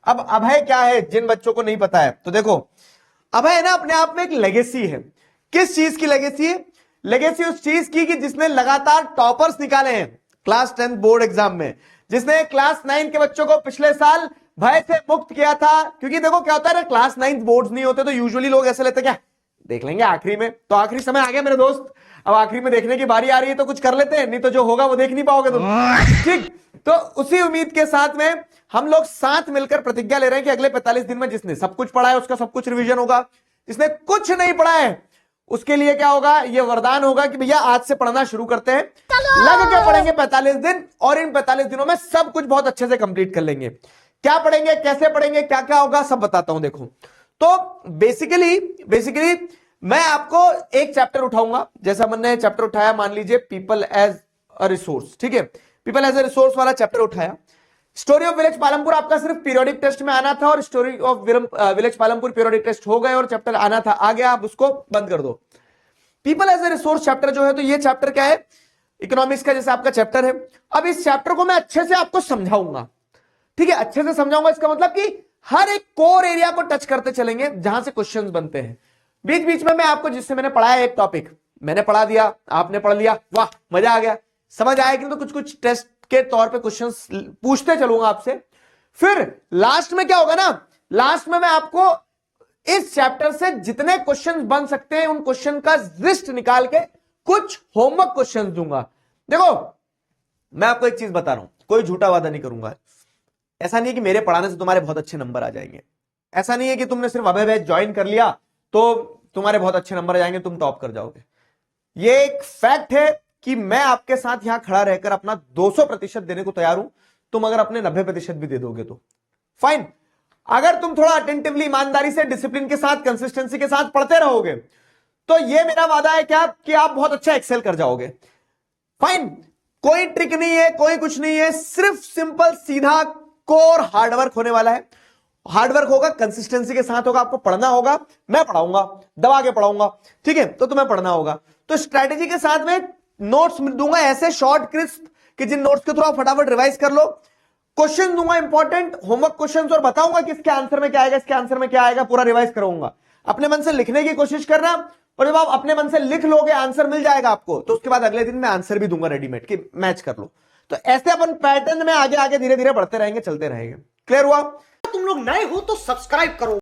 अब अभय क्या है, जिन बच्चों को नहीं पता है तो देखो, अभय ना अपने आप में एक लेगेसी है। किस चीज की लेगेसी है? लेगेसी उस चीज की कि जिसने लगातार टॉपर्स निकाले हैं क्लास 10 बोर्ड एग्जाम में, जिसने क्लास 9 के बच्चों को पिछले साल भय से मुक्त किया था। क्योंकि देखो क्या होता है ना, क्लास 9 बोर्ड्स नहीं होते तो यूजुअली लोग ऐसे लेते क्या, देख लेंगे आखिरी में, तो आखिरी समय आ गया मेरे दोस्त, अब आखिरी में देखने की बारी आ रही है तो कुछ कर लेते हैं, नहीं तो जो होगा वो देख नहीं पाओगे तुम। ठीक, तो उसी उम्मीद के साथ में हम लोग साथ मिलकर प्रतिज्ञा ले रहे हैं कि अगले 45 दिन में जिसने सब कुछ पढ़ा है उसका सब कुछ रिवीजन होगा, जिसने कुछ नहीं पढ़ा है उसके लिए क्या होगा, यह वरदान होगा कि भैया आज से पढ़ना शुरू करते हैं, लग के पढ़ेंगे 45 दिन, और इन 45 दिनों में सब कुछ बहुत अच्छे से कंप्लीट कर लेंगे। क्या पढ़ेंगे, कैसे पढ़ेंगे, क्या क्या होगा, सब बताता हूं। देखो, तो बेसिकली मैं आपको एक चैप्टर उठाऊंगा, जैसा मैंने चैप्टर उठाया, मान लीजिए पीपल एज अ रिसोर्स, ठीक है, पीपल एज अ रिसोर्स वाला चैप्टर उठाया। स्टोरी ऑफ विलेज पालमपुर आपका सिर्फ पीरियोडिक टेस्ट में आना था, और story of village Palampur periodic test हो गए और चैप्टर आना था, आ गया, आप उसको बंद कर दो। People as a resource chapter जो है, तो ये चैप्टर क्या है, इकोनॉमिक्स का जैसे आपका चैप्टर है। अब इस चैप्टर को मैं अच्छे से आपको समझाऊंगा, ठीक है, अच्छे से समझाऊंगा। इसका मतलब कि हर एक कोर एरिया को टच करते चलेंगे जहां से क्वेश्चंस बनते हैं। बीच बीच में मैं आपको, जिससे मैंने पढ़ाया एक टॉपिक मैंने पढ़ा दिया, आपने पढ़ लिया, वाह मजा आ गया, समझ आया कि, तो कुछ कुछ टेस्ट के तौर पे क्वेश्चंस पूछते चलूंगा आपसे। फिर लास्ट में क्या होगा ना, लास्ट में मैं आपको इस चैप्टर से जितने क्वेश्चंस बन सकते हैं उन क्वेश्चन का लिस्ट निकाल के कुछ होमवर्क क्वेश्चंस दूंगा। देखो, मैं आपको एक चीज बता रहा हूं, कोई झूठा वादा नहीं करूंगा। ऐसा नहीं है कि मेरे पढ़ाने से तुम्हारे बहुत अच्छे नंबर आ जाएंगे, ऐसा नहीं है कि तुमने सिर्फ अभय बैच ज्वाइन कर लिया तो तुम्हारे बहुत अच्छे नंबर आ जाएंगे, तुम टॉप कर जाओगे। ये एक फैक्ट है कि मैं आपके साथ यहां खड़ा रहकर अपना 200% देने को तैयार हूं, तुम अगर अपने 90% भी दे दोगे तो फाइन। अगर तुम थोड़ा अटेंटिवली, ईमानदारी से, डिसिप्लिन के साथ, कंसिस्टेंसी के साथ पढ़ते रहोगे तो यह मेरा वादा है क्या कि आप बहुत अच्छा एक्सेल कर जाओगे। फाइन, कोई ट्रिक नहीं है, कोई कुछ नहीं है, सिर्फ सिंपल सीधा कोर हार्डवर्क होने वाला है। हार्डवर्क होगा, कंसिस्टेंसी के साथ होगा, आपको पढ़ना होगा, मैं पढ़ाऊंगा, दबा के पढ़ाऊंगा, ठीक है, तो तुम्हें पढ़ना होगा। तो स्ट्रैटेजी के साथ में नोट्स दूंगा ऐसे शॉर्ट क्रिस्प कि जिन नोट्स के थ्रू आप फटाफट रिवाइज कर लो। क्वेश्चन दूंगा इंपॉर्टेंट होमवर्क क्वेश्चंस, और बताऊंगा कि इसके आंसर में क्या आएगा, इसके आंसर में क्या आएगा, पूरा रिवाइज कराऊंगा। अपने मन से लिखने की कोशिश करना, और जब आप अपने मन से लिख लोगे, आंसर मिल जाएगा आपको, तो उसके बाद अगले दिन मैं आंसर भी दूंगा रेडीमेड कि मैच कर लो। तो ऐसे अपन पैटर्न में आगे आगे धीरे धीरे बढ़ते रहेंगे, चलते रहेंगे। क्लियर हुआ? तुम लोग नए हो तो सब्सक्राइब करो।